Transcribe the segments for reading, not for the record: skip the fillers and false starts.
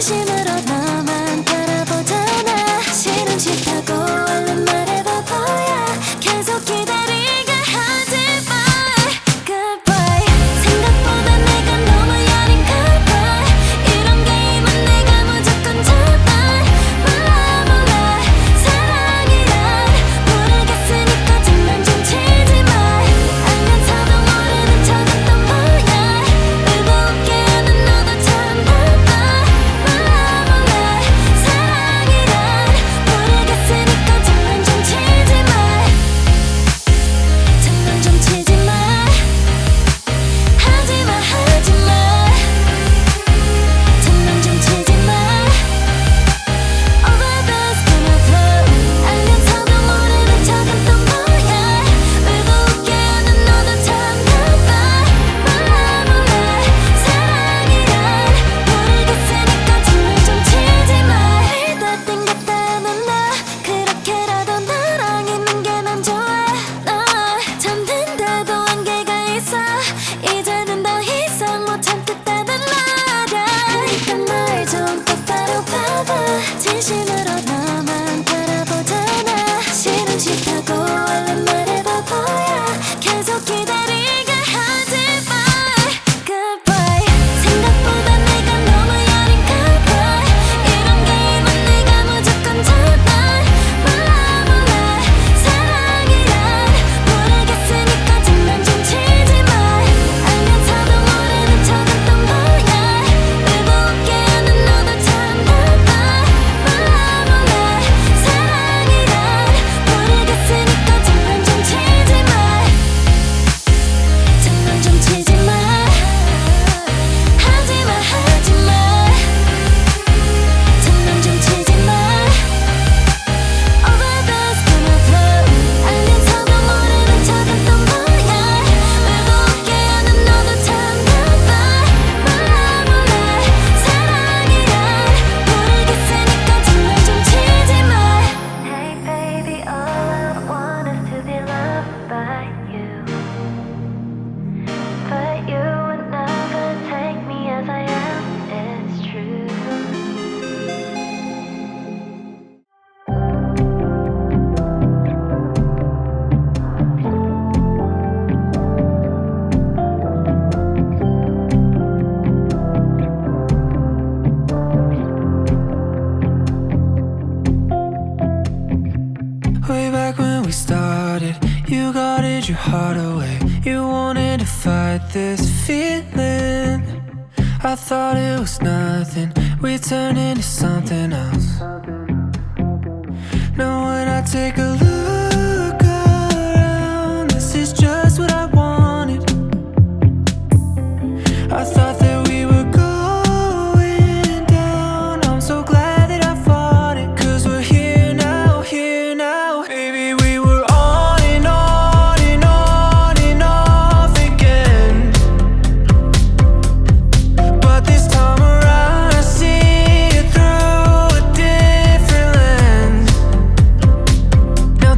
진심으로 너만 바라보잖아. 싫음 싫다고 얼른 말해봐 보여. 계속 기다리게 하지 마. Goodbye. 생각보다 내가 너무 여린가 봐. 이런 게임은 내가 무조건 잡아. 몰라 몰라 사랑이란 모르겠으니까 장난 좀 치지 마. 알면서도 모르는 척은 또 뭐야. 울고 웃게 하는 너도 참 나빠. 몰라 몰라 사랑이란 모르겠으니까 장난 좀 치지 마. 장난 좀 치지 마. 하지 마 하지 마. 장난 좀 치지 마. Overdose gonna flow. 알면서도 모르는 척은 또 뭐야. 울고 웃게 하는 너도 참 나빠. 몰라 몰라 사랑이란 모르겠으니까 장난 좀 치지 마. 이따 땡겼다는 나 그렇게라도 나랑 있는 게 난 좋아. 너 잠든데도 한계가 있어. 이제는 더 이상 못 참겠다는 말야. 그러니까 날 좀 똑바로 봐봐. 진심으로 너만 바라보잖아. 싫음 싫다고 얼른 말해봐 보여. 계속 기다리게 하지 마. Goodbye. 생각보다 내가 너무 여린가 봐. 이런 게임은 내가 무조건 잡아. 몰라 몰라 사랑이란 모르겠으니까 장난 좀 치지 마. 알면서도 모르는 척은 또 뭐야. 울고 웃게 하는 너도 참 나빠. 몰라 몰라 사랑이란 모르겠으니까 장난 좀 치지 마. 장난 좀 치지 마. 하지 마 하지 마. 장난 좀 치지 마. Overdose gonna flow. 알면서도 모르는 척은 또 뭐야. 울고 웃게 하는 너도 참 나빠. 몰라 몰라 사랑이란 모르겠으니까 장난 좀 치지 마. Hey baby, all I want is to be loved by you. But you would never take me as I am, it's true. Way back when we started, you guarded your heart away. You wanted to fight this feeling. I thought it was nothing, we turned into something else. Now when I take a look around, this is just what I wanted. I thought that we were going down. I'm so glad that I fought it, 'cause we're here now, here now. Baby, we were on and on and on and off again. But this time around I see it through a different lens. Now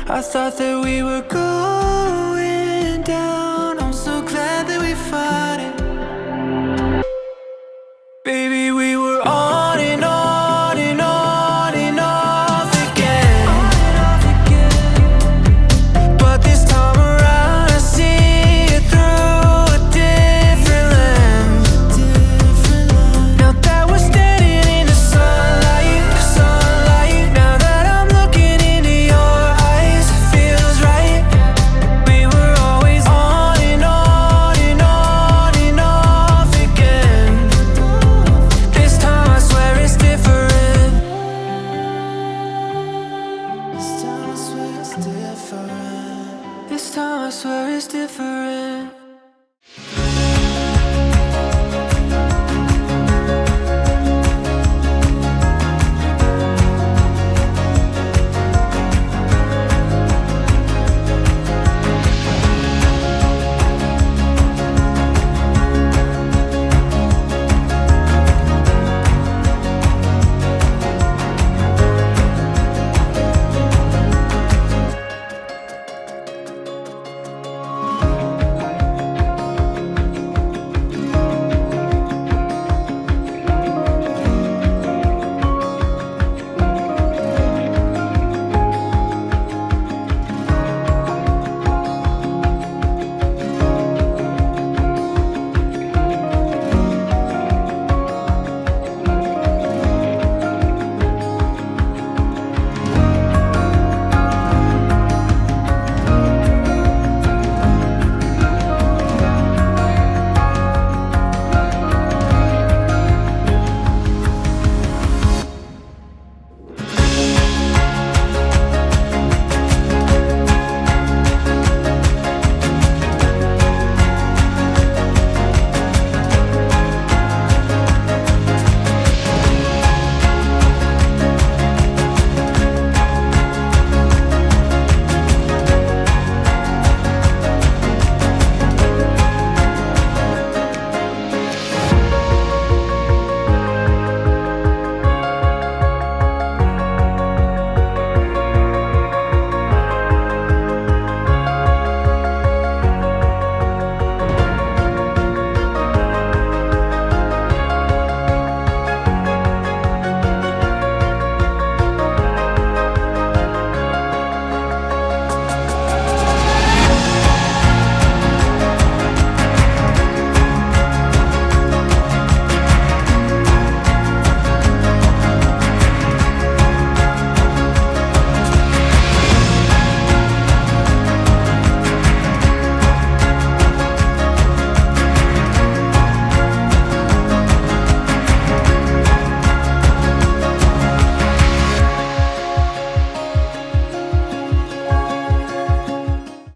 I thought that we were golden.